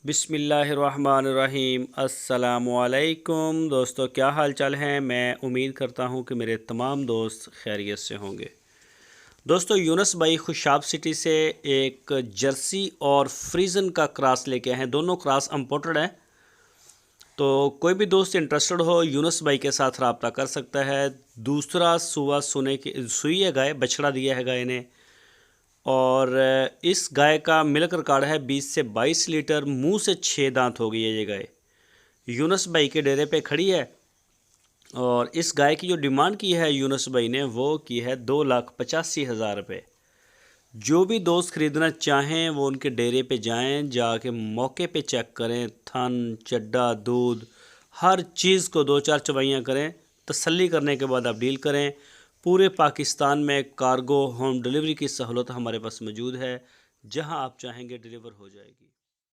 بسم اللہ الرحمن الرحیم۔ السلام علیکم دوستو، کیا حال چال ہیں؟ میں امید کرتا ہوں کہ میرے تمام دوست خیریت سے ہوں گے۔ دوستو، یونس بھائی خوشاب سٹی سے ایک جرسی اور فریزن کا کراس لے کے آئے ہیں۔ دونوں کراس امپورٹڈ ہیں، تو کوئی بھی دوست انٹرسٹڈ ہو یونس بھائی کے ساتھ رابطہ کر سکتا ہے۔ دوسرا سوا سوئی ہے گائے، بچڑا دیا ہے گائے نے، اور اس گائے کا ملک ریکارڈ ہے 20 سے 22 لیٹر، منہ سے 6 دانت ہو گئی ہے یہ گائے۔ یونس بھائی کے ڈیرے پہ کھڑی ہے، اور اس گائے کی جو ڈیمانڈ کی ہے یونس بھائی نے وہ کی ہے 2,85,000 روپے۔ جو بھی دوست خریدنا چاہیں وہ ان کے ڈیرے پہ جائیں، جا کے موقع پہ چیک کریں، تھن، چڈا، دودھ، ہر چیز کو 2-4 چوائیاں کریں، تسلی کرنے کے بعد آپ ڈیل کریں۔ پورے پاکستان میں کارگو ہوم ڈیلیوری کی سہولت ہمارے پاس موجود ہے، جہاں آپ چاہیں گے ڈیلیور ہو جائے گی۔